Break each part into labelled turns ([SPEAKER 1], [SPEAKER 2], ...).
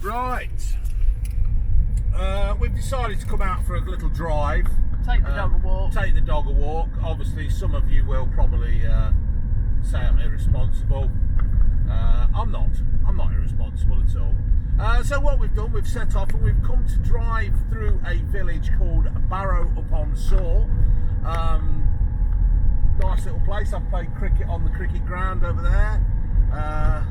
[SPEAKER 1] Right. We've decided to come out for a little drive.
[SPEAKER 2] Take the dog a walk.
[SPEAKER 1] Take the dog a walk. Obviously, some of you will probably say I'm irresponsible. I'm not. I'm not irresponsible at all. So what we've done, we've set off and we've come to drive through a village called Barrow upon Soar. Nice little place. I've played cricket on the cricket ground over there.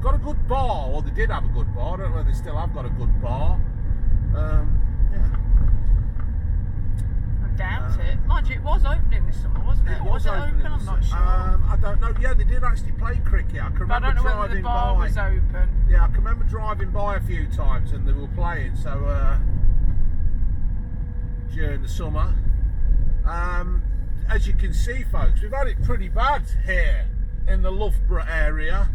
[SPEAKER 1] Got a good bar, or they did have a good bar. I don't know whether they still have got a good bar. Yeah.
[SPEAKER 2] I doubt it. Mind you, it was opening this summer, wasn't it? Was it open? I'm not sure.
[SPEAKER 1] I don't know. Yeah, they did actually play cricket. I can remember
[SPEAKER 2] I don't know whether
[SPEAKER 1] driving
[SPEAKER 2] the bar
[SPEAKER 1] by.
[SPEAKER 2] was open.
[SPEAKER 1] Yeah, I can remember driving by a few times and they were playing. So during the summer, as you can see, folks, we've had it pretty bad here in the Loughborough area.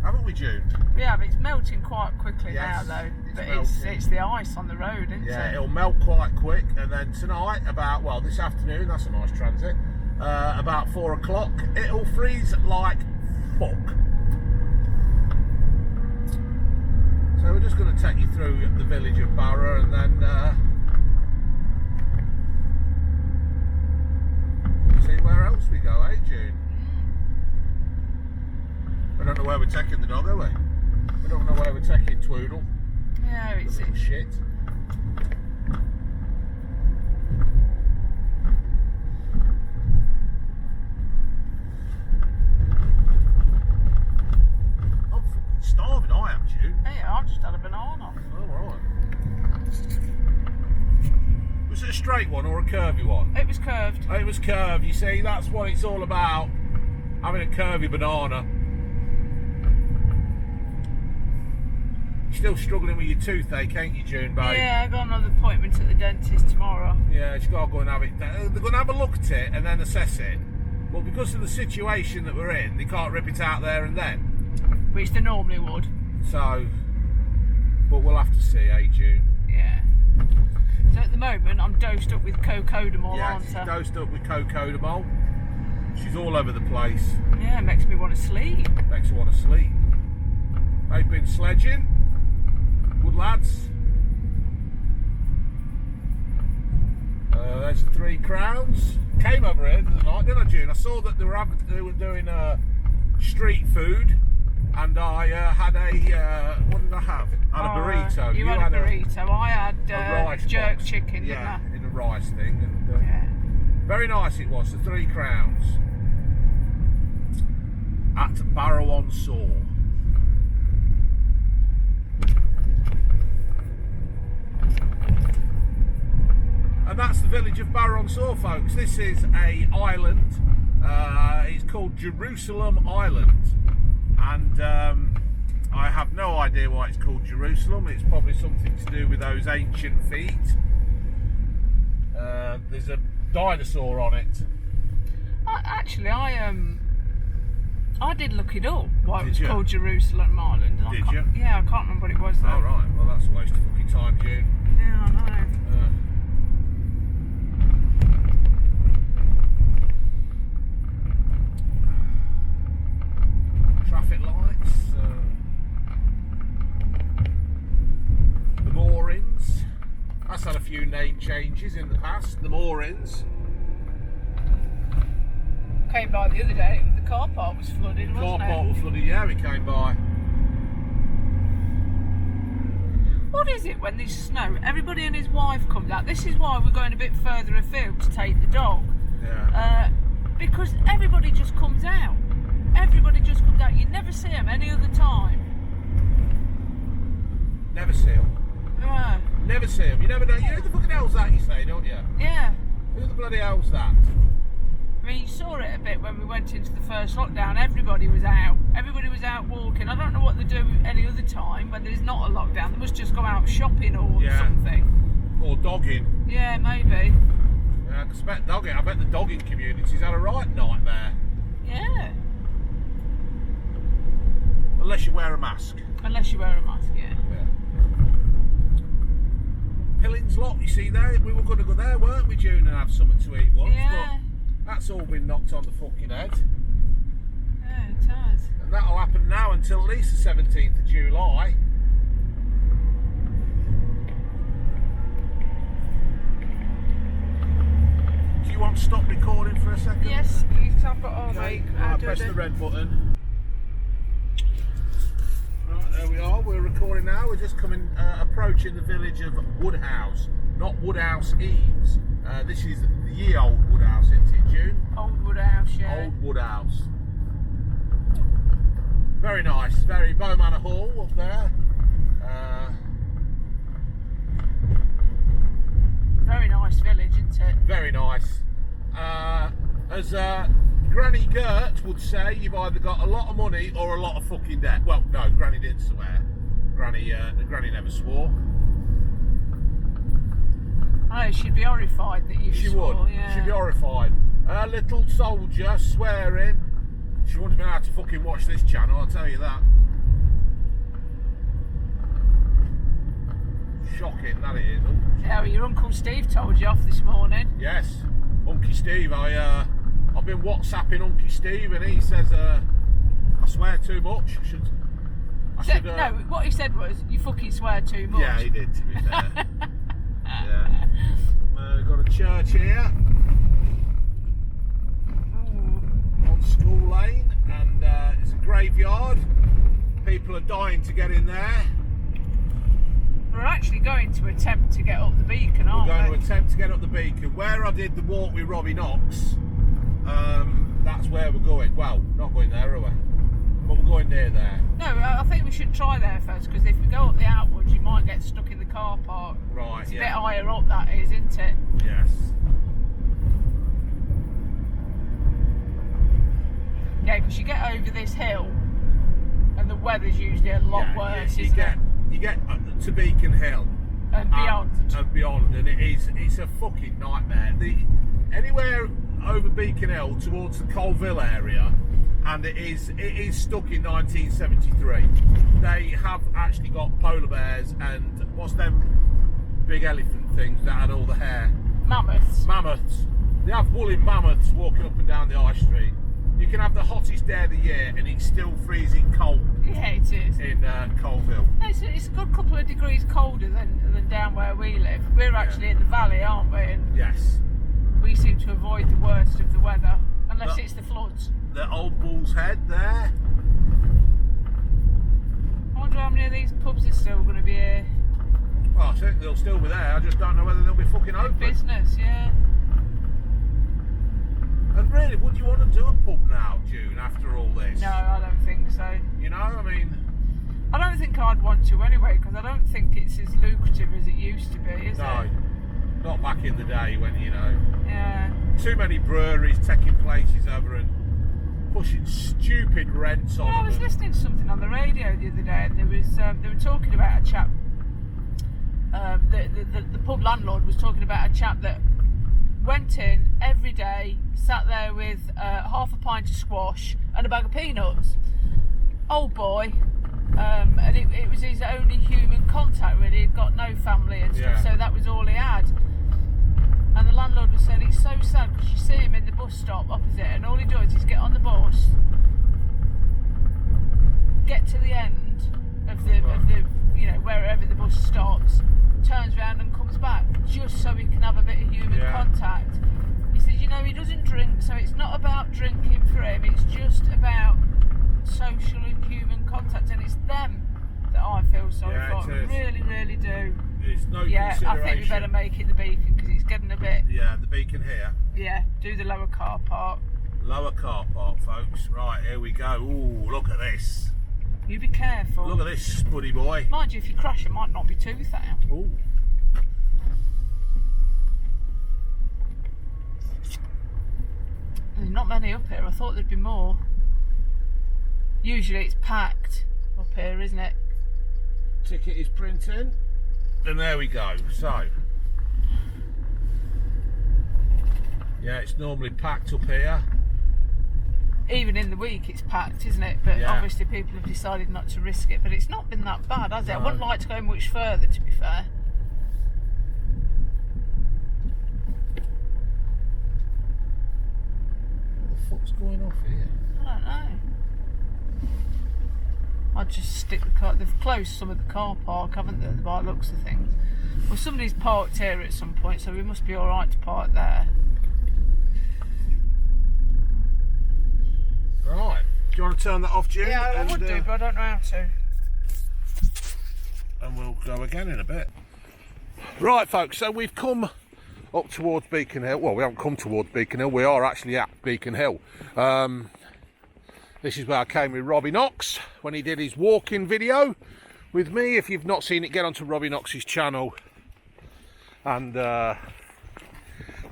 [SPEAKER 1] Haven't we, June?
[SPEAKER 2] Yeah, but it's melting quite quickly
[SPEAKER 1] Yes,
[SPEAKER 2] now, though. But
[SPEAKER 1] melting.
[SPEAKER 2] it's the ice on the road, isn't
[SPEAKER 1] Yeah,
[SPEAKER 2] it?
[SPEAKER 1] it'll melt quite quick, and then tonight, this afternoon, that's a nice transit, about 4 o'clock, it'll freeze like fuck. So we're just going to take you through the village of Barrow, and then see where else we go, eh, June? I don't know where we're taking the dog, are we? We don't know where we're taking Twoodle.
[SPEAKER 2] Yeah, it's
[SPEAKER 1] Little shit. I'm fucking starving, I am, June.
[SPEAKER 2] yeah, I've just had a banana.
[SPEAKER 1] Oh, right. Was it a straight one or a curvy one?
[SPEAKER 2] It was curved.
[SPEAKER 1] Oh, it was curved. You see, that's what it's all about. Having a curvy banana. Still struggling with your toothache, ain't you, June, babe?
[SPEAKER 2] Yeah, I got another appointment at the dentist tomorrow.
[SPEAKER 1] Yeah, she's got to go and have it. They're going to have a look at it and then assess it. But because of the situation that we're in, they can't rip it out there and then.
[SPEAKER 2] Which they normally would.
[SPEAKER 1] So, but we'll have to see, eh, June?
[SPEAKER 2] Yeah. So at the moment, I'm dosed up with cocodamol,
[SPEAKER 1] Yeah,
[SPEAKER 2] aren't
[SPEAKER 1] she's
[SPEAKER 2] I?
[SPEAKER 1] dosed up with cocodamol. She's all over the place.
[SPEAKER 2] Yeah, it makes me want to sleep.
[SPEAKER 1] Makes her want to sleep. They've been sledging. Good lads. There's the 3 Crowns. Came over here the other night, didn't I, June? I saw that they were doing street food, and I had a what did I have? I had a burrito.
[SPEAKER 2] You had a burrito. I had
[SPEAKER 1] rice
[SPEAKER 2] jerk
[SPEAKER 1] box.
[SPEAKER 2] chicken,
[SPEAKER 1] Yeah,
[SPEAKER 2] didn't
[SPEAKER 1] in a rice thing, and
[SPEAKER 2] I? Yeah.
[SPEAKER 1] very nice it was. The 3 Crowns at Barrow on Soar. And that's the village of Barrow on Soar, folks. This is a island. It's called Jerusalem Island, and I have no idea why it's called Jerusalem. It's probably something to do with those ancient feet. There's a dinosaur on it.
[SPEAKER 2] Actually, I did look it up. Why it was
[SPEAKER 1] you?
[SPEAKER 2] called Jerusalem Island. and I
[SPEAKER 1] Did
[SPEAKER 2] can't-
[SPEAKER 1] you?
[SPEAKER 2] Yeah, I can't remember what it was though.
[SPEAKER 1] Oh right, well that's a waste of fucking time, June.
[SPEAKER 2] Yeah, I know.
[SPEAKER 1] Traffic lights, the moorings. That's had a few name changes in the past. The moorings.
[SPEAKER 2] Came by the other day. The car park was flooded,
[SPEAKER 1] Car
[SPEAKER 2] wasn't
[SPEAKER 1] park
[SPEAKER 2] it?
[SPEAKER 1] was flooded. Yeah, we came by.
[SPEAKER 2] What is it when there's snow? Everybody and his wife comes out. This is why we're going a bit further afield to take the dog.
[SPEAKER 1] Yeah.
[SPEAKER 2] Because everybody just comes out. Everybody just comes out. You never see them any other time.
[SPEAKER 1] Never see them.
[SPEAKER 2] Yeah.
[SPEAKER 1] Never see them. You never know. You know who the fucking hell's that, you say, don't you?
[SPEAKER 2] Yeah.
[SPEAKER 1] Who the bloody hell's that?
[SPEAKER 2] I mean, you saw it a bit when we went into the first lockdown. Everybody was out. Everybody was out walking. I don't know what they do any other time when there's not a lockdown. They must just go out shopping or something.
[SPEAKER 1] Or dogging.
[SPEAKER 2] Yeah, maybe.
[SPEAKER 1] Yeah, I expect dogging. I bet the dogging community's had a right nightmare.
[SPEAKER 2] Yeah.
[SPEAKER 1] Unless you wear a mask.
[SPEAKER 2] Unless you wear a mask, yeah.
[SPEAKER 1] Pillings Lot, you see there? We were going to go there, weren't we, June, and have something to eat once?
[SPEAKER 2] Yeah.
[SPEAKER 1] But that's all been knocked on the fucking head.
[SPEAKER 2] Yeah, it has.
[SPEAKER 1] And that'll happen now until at least the 17th of July. Do you want to stop recording for a second?
[SPEAKER 2] Yes, I've got all
[SPEAKER 1] Okay.
[SPEAKER 2] my.
[SPEAKER 1] Right, press the red button. Right, there we are. We're recording now. We're just approaching the village of Woodhouse, not Woodhouse Eves. This is the ye old Woodhouse, isn't it, June?
[SPEAKER 2] Old Woodhouse, yeah.
[SPEAKER 1] Old Woodhouse. Very nice. Very Bow Manor Hall up there.
[SPEAKER 2] Very nice village, isn't it?
[SPEAKER 1] Very nice. As Granny Gert would say, you've either got a lot of money or a lot of fucking debt. Well, no, Granny didn't swear. Granny never swore.
[SPEAKER 2] Oh, she'd be horrified that you
[SPEAKER 1] She
[SPEAKER 2] swore,
[SPEAKER 1] would.
[SPEAKER 2] yeah.
[SPEAKER 1] She'd be horrified. Her little soldier swearing. She wouldn't have been able to fucking watch this channel, I'll tell you that. Shocking, that it is. Oh.
[SPEAKER 2] Yeah, well, your Uncle Steve told you off this morning.
[SPEAKER 1] Yes, Unky Steve. I've been WhatsApping Unky Steve, and he says I swear too much. I should.
[SPEAKER 2] No, what he said was, you fucking swear too much.
[SPEAKER 1] Yeah, he did. To be fair. Yeah. We've got a church here on School Lane, and it's a graveyard. People are dying to get in there.
[SPEAKER 2] We're actually going to attempt to get up the beacon, aren't we?
[SPEAKER 1] We're going to attempt to get up the beacon. Where I did the walk with Robbie Knox, that's where we're going. Well, not going there, are we? But we're going near there.
[SPEAKER 2] No, I think we should try there first, because if we go up the outwards, you might get stuck in the car park.
[SPEAKER 1] Right,
[SPEAKER 2] It's a
[SPEAKER 1] yeah.
[SPEAKER 2] bit higher up, that is, isn't it?
[SPEAKER 1] Yes.
[SPEAKER 2] Yeah, because you get over this hill, and the weather's usually a lot worse,
[SPEAKER 1] you
[SPEAKER 2] isn't
[SPEAKER 1] get,
[SPEAKER 2] it?
[SPEAKER 1] You get to Beacon Hill.
[SPEAKER 2] And beyond.
[SPEAKER 1] And beyond, and it's a fucking nightmare. Anywhere over Beacon Hill towards the Colville area, and it is stuck in 1973. They have actually got polar bears and what's them big elephant things that had all the hair?
[SPEAKER 2] Mammoths.
[SPEAKER 1] Mammoths. They have woolly mammoths walking up and down the high street. You can have the hottest day of the year and it's still freezing cold
[SPEAKER 2] Yeah, it is.
[SPEAKER 1] in Colville.
[SPEAKER 2] It's a good couple of degrees colder than down where we live. We're actually in the valley, aren't we? And
[SPEAKER 1] Yes.
[SPEAKER 2] we seem to avoid the worst of the weather, unless it's the floods.
[SPEAKER 1] The Old Bull's Head there.
[SPEAKER 2] I wonder how many of these pubs are still going to be here.
[SPEAKER 1] Well, I think they'll still be there. I just don't know whether they'll be fucking open.
[SPEAKER 2] Business, yeah.
[SPEAKER 1] And really, would you want to do a pub now, June, after all this?
[SPEAKER 2] No, I don't think so.
[SPEAKER 1] You know, I mean...
[SPEAKER 2] I don't think I'd want to anyway, because I don't think it's as lucrative as it used to be, is
[SPEAKER 1] No.
[SPEAKER 2] it?
[SPEAKER 1] Not back in the day when, you know...
[SPEAKER 2] Yeah.
[SPEAKER 1] Too many breweries taking places over and pushing stupid rents on
[SPEAKER 2] Well, I was
[SPEAKER 1] them.
[SPEAKER 2] listening to something on the radio the other day, and they were talking about a chap. The pub landlord was talking about a chap that went in every day, sat there with half a pint of squash and a bag of peanuts. Old boy, and it was his only human contact really. He'd got no family and stuff,
[SPEAKER 1] Yeah.
[SPEAKER 2] so that was all he had. And the landlord was saying it's so sad because you see him in the bus stop opposite, and all he does is get on the bus, get to the end of the you know, wherever the bus stops, turns around and comes back just so he can have a bit of human contact. He says, you know, he doesn't drink, so it's not about drinking for him, it's just about social and human contact, and it's them that I feel sorry for. I really, really do.
[SPEAKER 1] It's no
[SPEAKER 2] Yeah, I think we better
[SPEAKER 1] consideration.
[SPEAKER 2] make it the beacon because it's getting a bit.
[SPEAKER 1] Yeah, the beacon here.
[SPEAKER 2] Yeah, do the lower car park.
[SPEAKER 1] Lower car park, folks. Right, here we go. Ooh, look at this.
[SPEAKER 2] You be careful.
[SPEAKER 1] Look at this spuddy boy.
[SPEAKER 2] Mind you, if you crash, it might not be tooth out.
[SPEAKER 1] Ooh.
[SPEAKER 2] There's not many up here. I thought there'd be more. Usually it's packed up here, isn't it?
[SPEAKER 1] Ticket is printing. And there we go. So. Yeah, it's normally packed up here.
[SPEAKER 2] Even in the week it's packed, isn't it? But obviously people have decided not to risk it. But it's not been that bad, has it? I wouldn't like to go much further, to be fair.
[SPEAKER 1] What the fuck's going off here?
[SPEAKER 2] I don't know. I'd just stick the car. They've closed some of the car park, haven't they, by the looks of things? Well, somebody's parked here at some point, so we must be all right to park there.
[SPEAKER 1] Right. Do you want to turn that off, June?
[SPEAKER 2] Yeah, I would do, but I don't know how to.
[SPEAKER 1] And we'll go again in a bit. Right, folks, so we've come up towards Beacon Hill. Well, we haven't come towards Beacon Hill, we are actually at Beacon Hill. This is where I came with Robbie Knox when he did his walking video with me. If you've not seen it, get onto Robbie Knox's channel and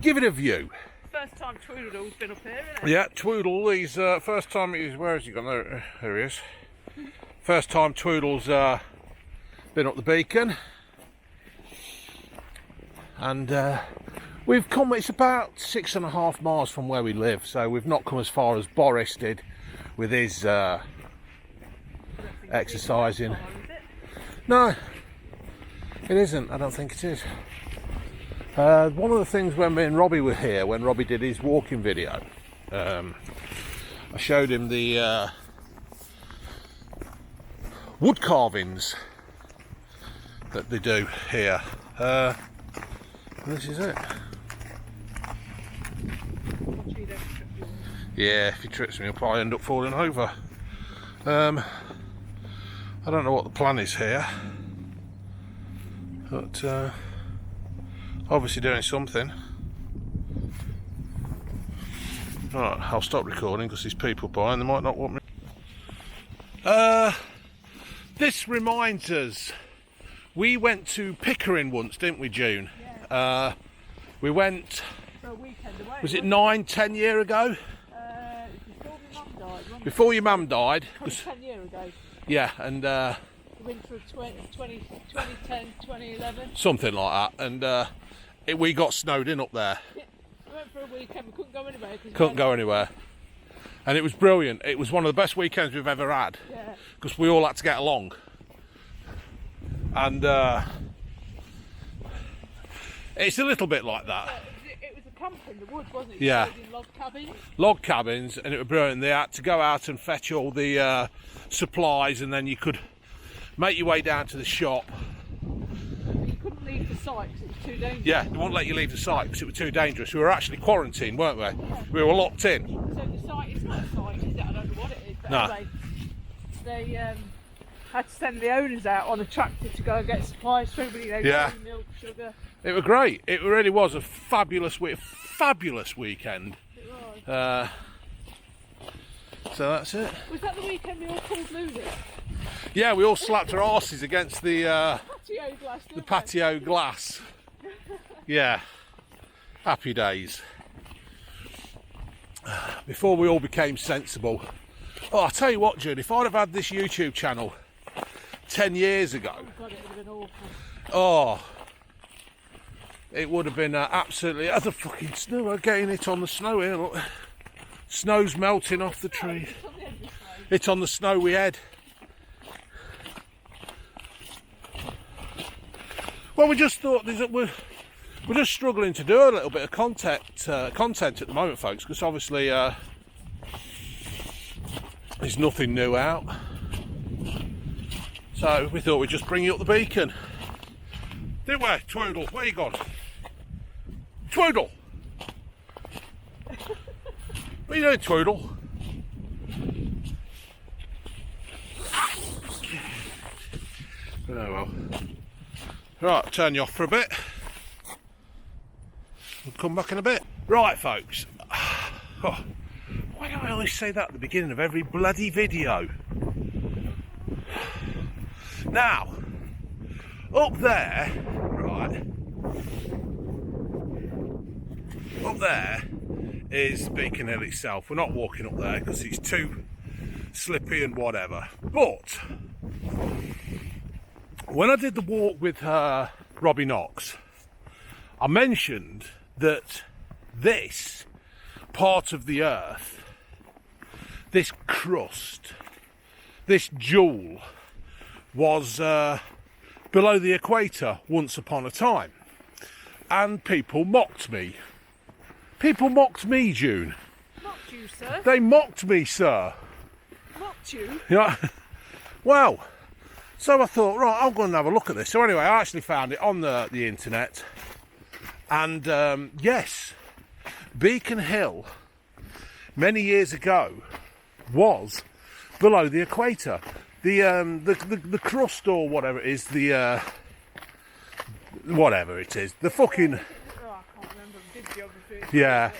[SPEAKER 1] give it a view.
[SPEAKER 2] First time Twoodle's been up here, isn't it?
[SPEAKER 1] Yeah, Twoodle, he's first time he's, where has he gone? There he is. First time Twoodle's been up the beacon. And we've come, it's about 6.5 miles from where we live, so we've not come as far as Boris did with his exercising. No, it isn't, I don't think it is. One of the things when me and Robbie were here, when Robbie did his walking video, I showed him the wood carvings that they do here. This is it. Yeah, if he trips me, he'll probably end up falling over. I don't know what the plan is here, but obviously doing something. Right, I'll stop recording because there's people by and they might not want me. This reminds us, we went to Pickering once, didn't we, June? Yeah. We went,
[SPEAKER 2] for a weekend away.
[SPEAKER 1] was it 9-10 years ago?
[SPEAKER 2] Before my mum died.
[SPEAKER 1] Before your mum died?
[SPEAKER 2] 10 years ago.
[SPEAKER 1] Yeah, and
[SPEAKER 2] The winter of 2010, 2011.
[SPEAKER 1] something like that, and we got snowed in up there.
[SPEAKER 2] Yeah, we went for a weekend, we couldn't go anywhere.
[SPEAKER 1] Couldn't go anywhere. And it was brilliant. It was one of the best weekends we've ever had.
[SPEAKER 2] Yeah.
[SPEAKER 1] Because we all had to get along. And it's a little bit like that.
[SPEAKER 2] It was a camp in the woods, wasn't it?
[SPEAKER 1] Yeah.
[SPEAKER 2] In log cabins.
[SPEAKER 1] Log cabins, and it was brilliant. They had to go out and fetch all the supplies, and then you could make your way down to the shop.
[SPEAKER 2] You couldn't leave the site because it was too dangerous.
[SPEAKER 1] Yeah, they wouldn't let you leave the site because it was too dangerous. We were actually quarantined, weren't we? Yeah. We were locked in.
[SPEAKER 2] So the site, it's not a site, is it? I don't know what it is. But
[SPEAKER 1] No.
[SPEAKER 2] anyway, they had to send the owners out on a tractor to go and get supplies for everybody.
[SPEAKER 1] Yeah.
[SPEAKER 2] Milk, sugar.
[SPEAKER 1] It was great. It really was a fabulous weekend.
[SPEAKER 2] It was.
[SPEAKER 1] So that's it.
[SPEAKER 2] Was that the weekend we all called losers?
[SPEAKER 1] Yeah, we all slapped our arses against the
[SPEAKER 2] Patio glass.
[SPEAKER 1] the patio glass. Yeah, happy days. Before we all became sensible. Oh, I tell you what, Jude, if I'd have had this YouTube channel 10 years ago,
[SPEAKER 2] Oh God, it would have been awful.
[SPEAKER 1] oh, it would have been absolutely. As a fucking snow, I'm getting it on the snow here. Look, snow's melting off the tree.
[SPEAKER 2] It's on the end of the snow.
[SPEAKER 1] It's on the snow we had. Well, we just thought we're just struggling to do a little bit of content at the moment, folks, because obviously there's nothing new out. So we thought we'd just bring you up the beacon. Didn't we, Twoodle? Where you gone? Twoodle! What are you doing, Twoodle? Oh well. Right, turn you off for a bit. We'll come back in a bit. Right, folks. Oh, why do I always say that at the beginning of every bloody video? Now, up there, right, up there is Beacon Hill itself. We're not walking up there because it's too slippy and whatever. But when I did the walk with Robbie Knox, I mentioned that this part of the earth, this crust, this jewel, was below the equator once upon a time. And people mocked me. People mocked me, June.
[SPEAKER 2] Mocked you, sir?
[SPEAKER 1] They mocked me, sir.
[SPEAKER 2] Mocked you?
[SPEAKER 1] Yeah. Well, so I thought, right, I'll go and have a look at this. So anyway, I actually found it on the internet. And yes, Beacon Hill, many years ago, was below the equator. The crust or whatever it is, whatever it is, the fucking...
[SPEAKER 2] Oh, I can't remember. Big geography.
[SPEAKER 1] Yeah.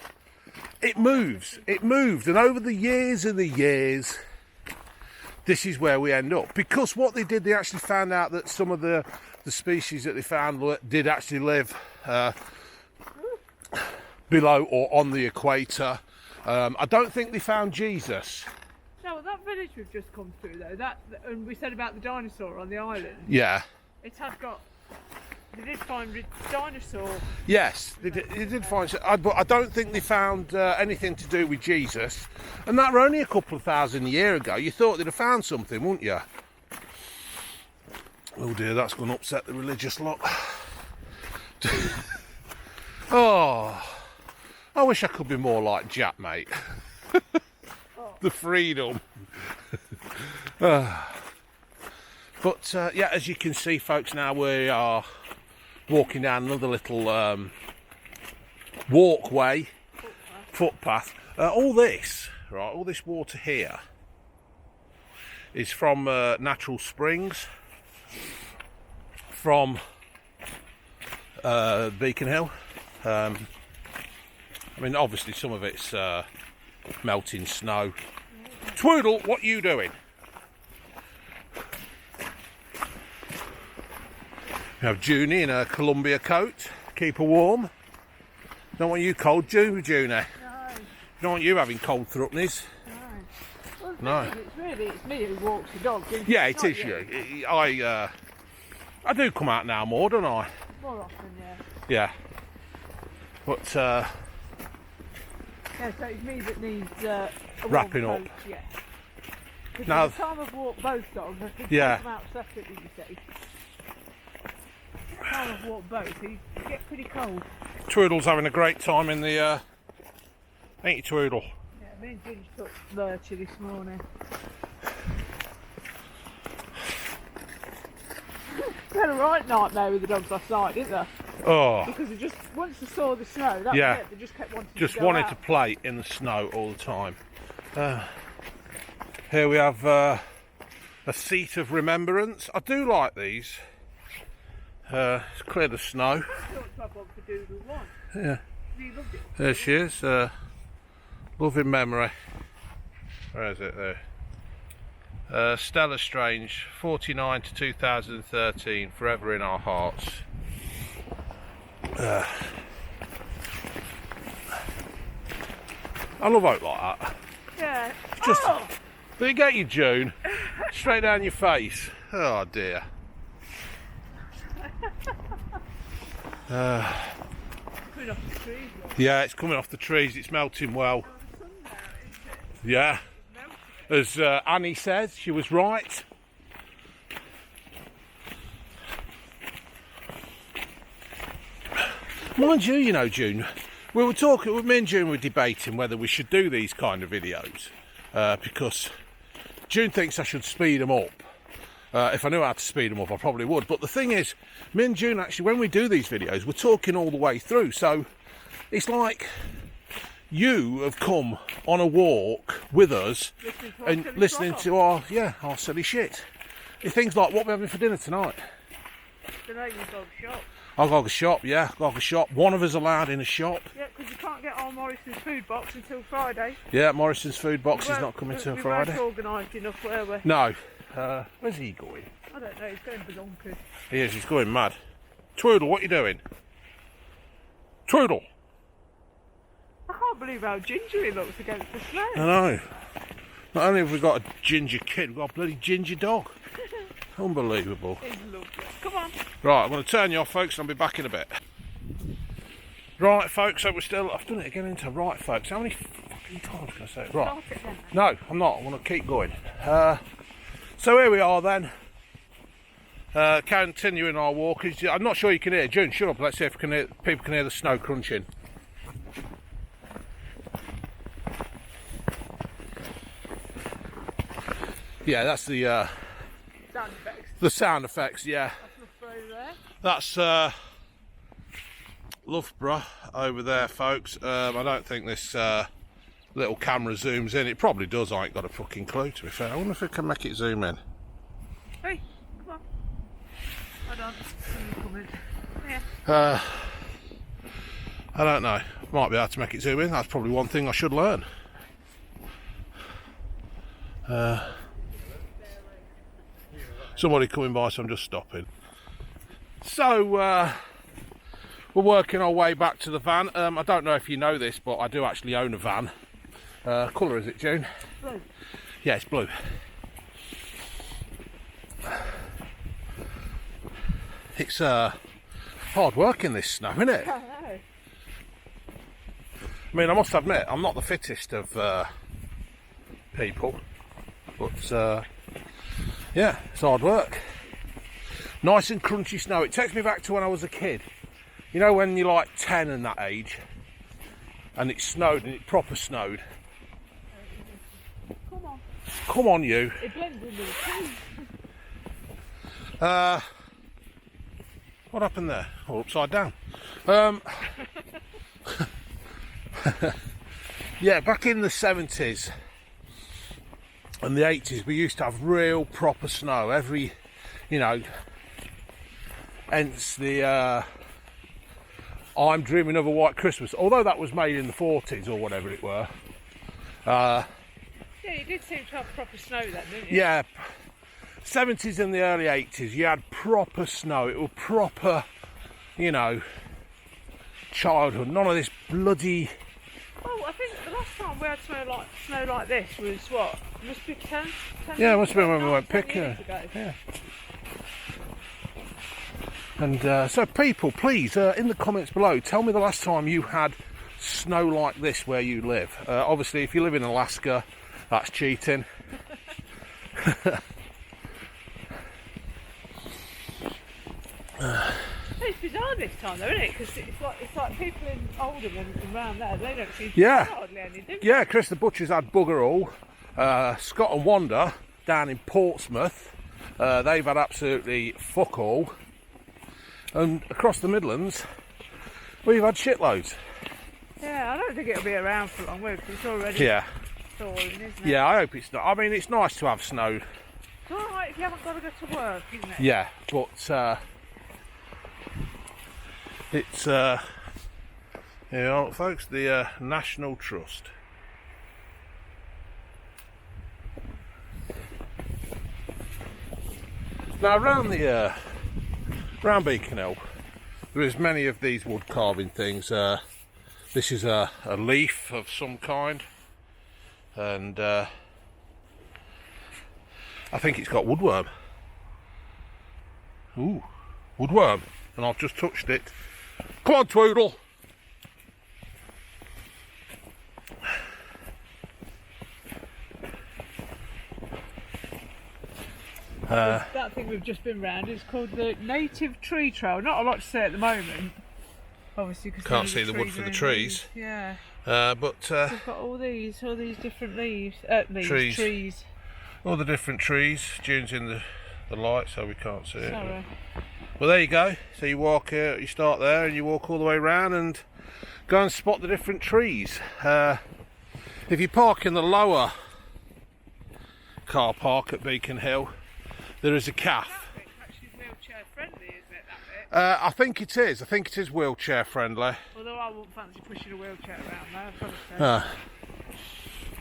[SPEAKER 1] It moves, and over the years and the years, this is where we end up. Because what they did, they actually found out that some of the species that they found did actually live below or on the equator. I don't think they found Jesus.
[SPEAKER 2] No, well, that village we've just come through though, and we said about the dinosaur on the island.
[SPEAKER 1] Yeah.
[SPEAKER 2] It had got... They did find a dinosaur.
[SPEAKER 1] Yes, they did find, but I don't think they found anything to do with Jesus. And that were only a couple of thousand years ago. You thought they'd have found something, wouldn't you? Oh dear, that's going to upset the religious lot. Oh, I wish I could be more like Jack, mate. The freedom. But yeah, as you can see, folks, now we are walking down another little walkway, footpath. All this water here is from natural springs from Beacon Hill. I mean, obviously some of it's melting snow. Twoodle, what are you doing? We have Junie in a Columbia coat, keep her warm. Don't want you cold, Junie.
[SPEAKER 2] No.
[SPEAKER 1] Don't want you having cold throatnies.
[SPEAKER 2] No.
[SPEAKER 1] No.
[SPEAKER 2] It's me who walks the dog.
[SPEAKER 1] Yeah, it is you. I do come out now more, don't I?
[SPEAKER 2] More often, yeah.
[SPEAKER 1] Yeah. But
[SPEAKER 2] yeah, so it's me that needs a
[SPEAKER 1] wrapping
[SPEAKER 2] warm
[SPEAKER 1] up.
[SPEAKER 2] coat, yeah. Because
[SPEAKER 1] Now-
[SPEAKER 2] by the time I've walked both dogs, I think
[SPEAKER 1] Yeah.
[SPEAKER 2] take them out separately, you see. By the time I've walked both, you get pretty cold.
[SPEAKER 1] Twoodle's having a great time in the ain't you, Twoodle?
[SPEAKER 2] Yeah, me and Ginge took Lurcher this morning. We had a right nightmare with the dogs last night, didn't they?
[SPEAKER 1] Oh,
[SPEAKER 2] Because they just, once they saw the snow, that
[SPEAKER 1] Yeah.
[SPEAKER 2] was it, they just kept wanting
[SPEAKER 1] just
[SPEAKER 2] to go
[SPEAKER 1] wanted
[SPEAKER 2] out.
[SPEAKER 1] to play in the snow all the time. Here we have a seat of remembrance. I do like these. It's clear the snow.
[SPEAKER 2] I thought to have one for Doodle one.
[SPEAKER 1] Yeah.
[SPEAKER 2] He loved it.
[SPEAKER 1] There she is. Loving memory. Where is it there? Stella Strange, 49 to 2013, forever in our hearts. I love oak like that.
[SPEAKER 2] Yeah.
[SPEAKER 1] Just-
[SPEAKER 2] Oh!
[SPEAKER 1] Do you get you, June? Straight down your face. Oh dear.
[SPEAKER 2] Coming off the trees, look.
[SPEAKER 1] Yeah, it's coming off the trees. It's melting well.
[SPEAKER 2] The sun now, isn't it?
[SPEAKER 1] Yeah.
[SPEAKER 2] Melting.
[SPEAKER 1] As Annie says, she was right. Mind you, you know, June, we were talking, me and June were debating whether we should do these kind of videos because June thinks I should speed them up. If I knew how to speed them up, I probably would. But the thing is, me and June actually, when we do these videos, we're talking all the way through. So it's like you have come on a walk with us and listening to our silly shit. Things like what we're having for dinner tonight.
[SPEAKER 2] The lady's dog shop.
[SPEAKER 1] I'll go to a shop, yeah, go to a shop. One of us allowed in a shop.
[SPEAKER 2] Yeah, because you can't get on Morrison's food box until Friday.
[SPEAKER 1] Yeah, Morrison's food box is not coming till Friday.
[SPEAKER 2] We weren't organised enough, were we?
[SPEAKER 1] No. Where's he going?
[SPEAKER 2] I don't know, he's going bazonkers.
[SPEAKER 1] He is, he's going mad. Twoodle, what are you doing? Twoodle!
[SPEAKER 2] I can't believe how ginger he looks against the snow.
[SPEAKER 1] I know. Not only have we got a ginger kid, we've got a bloody ginger dog. Unbelievable.
[SPEAKER 2] He's lovely. Come on.
[SPEAKER 1] Right, I'm going to turn you off, folks, and I'll be back in a bit. Right, folks, so we're still... I've done it again into right, folks. How many fucking times can I say it? Right.
[SPEAKER 2] Start it then.
[SPEAKER 1] No, I'm not. I want to keep going. So here we are then. Continuing our walk. I'm not sure you can hear. June, shut up. Let's see if people can hear the snow crunching. Yeah, that's the
[SPEAKER 2] Sound effects.
[SPEAKER 1] The sound effects, yeah.
[SPEAKER 2] That's Loughborough there.
[SPEAKER 1] That's Loughborough over there, folks. I don't think this little camera zooms in. It probably does. I ain't got a fucking clue, to be fair. I wonder if it can make it zoom in.
[SPEAKER 2] Hey, come on. Hold on. Come in. Yeah.
[SPEAKER 1] I don't know. Might be able to make it zoom in. That's probably one thing I should learn. Somebody coming by, so I'm just stopping. So we're working our way back to the van. I don't know if you know this, but I do actually own a van. Colour is it, June?
[SPEAKER 2] Blue.
[SPEAKER 1] Yeah, it's blue. It's hard work in this snow, isn't it?
[SPEAKER 2] I know.
[SPEAKER 1] I mean, I must admit, I'm not the fittest of people, but yeah, it's hard work. Nice and crunchy snow. It takes me back to when I was a kid. You know, when you're like 10 and that age, and it snowed, and it proper snowed.
[SPEAKER 2] Come on.
[SPEAKER 1] Come on, you.
[SPEAKER 2] It blends into the trees.
[SPEAKER 1] What happened there? Oh, upside down. Yeah, back in the 70s and the 80s, we used to have real proper snow every, you know, hence the I'm Dreaming of a White Christmas, although that was made in the 40s or whatever it were.
[SPEAKER 2] Yeah, you did seem to have proper snow then, didn't you?
[SPEAKER 1] Yeah, 70s and the early 80s, you had proper snow. It was proper, you know, childhood. None of this bloody...
[SPEAKER 2] Oh, I think the last time we had snow like this was what? Must be 10
[SPEAKER 1] Yeah, it must have been when we went
[SPEAKER 2] 10
[SPEAKER 1] picking.
[SPEAKER 2] years ago.
[SPEAKER 1] Yeah. And so people, please, in the comments below, tell me the last time you had snow like this where you live. Obviously, if you live in Alaska, that's cheating.
[SPEAKER 2] It's bizarre this time though, isn't it? Because it's like people in Oldham and around there, they don't seem to
[SPEAKER 1] Yeah.
[SPEAKER 2] hardly any, do they?
[SPEAKER 1] Yeah, Chris the Butcher's had bugger all. Scott and Wanda down in Portsmouth, they've had absolutely fuck all. And across the Midlands, we've had shitloads.
[SPEAKER 2] Yeah, I don't think it'll be around for long, will it? 'Cause it's already
[SPEAKER 1] Yeah.
[SPEAKER 2] thawing, isn't it?
[SPEAKER 1] Yeah, I hope it's not. I mean, it's nice to have snow.
[SPEAKER 2] It's alright if you haven't got to go to work, isn't it?
[SPEAKER 1] Yeah, but it's you know, folks, the National Trust. Now around the around Beacon Hill, there is many of these wood carving things. This is a leaf of some kind, and I think it's got woodworm. Ooh, woodworm, and I've just touched it. Come on, Twoodle.
[SPEAKER 2] That thing we've just been round is called the Native Tree Trail. Not a lot to say at the moment, obviously, because
[SPEAKER 1] Can't see the wood for the trees.
[SPEAKER 2] Yeah.
[SPEAKER 1] But
[SPEAKER 2] We've got all these different trees.
[SPEAKER 1] All the different trees. June's in the light, so we can't see it.
[SPEAKER 2] Sorry.
[SPEAKER 1] Well, there you go. So you walk, you start there, and you walk all the way around and go and spot the different trees. If you park in the lower car park at Beacon Hill, there is a calf.
[SPEAKER 2] That bit's actually wheelchair friendly, isn't it? That bit.
[SPEAKER 1] I think it is. I think it is wheelchair friendly.
[SPEAKER 2] Although I wouldn't fancy pushing a wheelchair around there, I've got to say.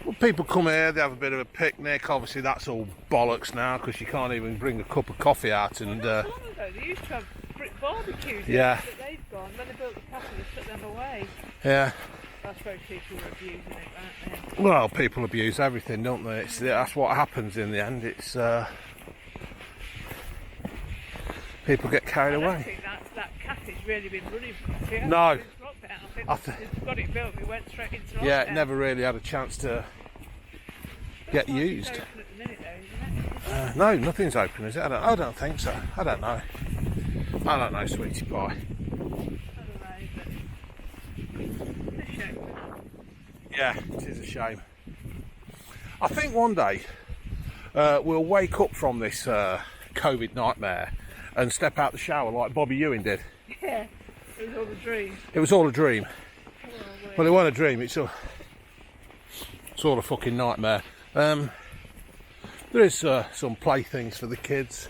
[SPEAKER 1] Well, people come here, they have a bit of a picnic. Obviously, that's all bollocks now because you can't even bring a cup of coffee out. And
[SPEAKER 2] Not so long ago, they used to have brick barbecues.
[SPEAKER 1] Yeah.
[SPEAKER 2] But they've gone. Then they built the castle and took them away.
[SPEAKER 1] yeah,
[SPEAKER 2] I suppose people were abusing it, weren't they?
[SPEAKER 1] well, people abuse everything, don't they? That's what happens in the end. It's people get carried
[SPEAKER 2] I don't
[SPEAKER 1] away.
[SPEAKER 2] think that cafe's really been running for it.
[SPEAKER 1] No.
[SPEAKER 2] Since lockdown.
[SPEAKER 1] I
[SPEAKER 2] I think they've got it built, we went straight into lockdown.
[SPEAKER 1] Yeah, it never really had a chance to get
[SPEAKER 2] Looks like it's
[SPEAKER 1] used.
[SPEAKER 2] open at the minute though, isn't it?
[SPEAKER 1] No, nothing's open, is it? I don't think so. I don't know. I don't know, sweetie pie.
[SPEAKER 2] I don't know, but it's a shame.
[SPEAKER 1] Yeah, it is a shame. I think one day we'll wake up from this COVID nightmare and step out the shower like Bobby Ewing did.
[SPEAKER 2] Yeah, it was all a dream.
[SPEAKER 1] It was all a dream.
[SPEAKER 2] Oh,
[SPEAKER 1] Well, it wasn't a dream, it's all a fucking nightmare. There is some playthings for the kids.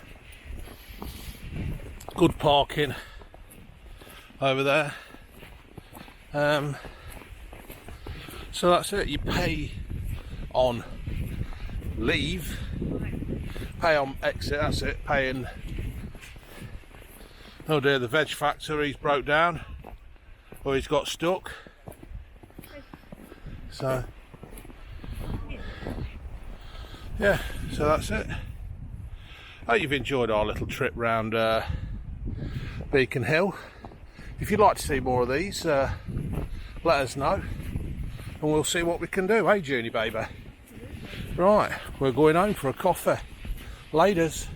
[SPEAKER 1] Good parking over there. So that's it. You pay on leave, pay on exit. That's it. Paying. Oh dear, the veg factory's broke down, or he's got stuck. So yeah, so that's it. Hope you've enjoyed our little trip round Beacon Hill. If you'd like to see more of these, let us know and we'll see what we can do. Hey Junie baby. Right, we're going home for a coffee. Laters.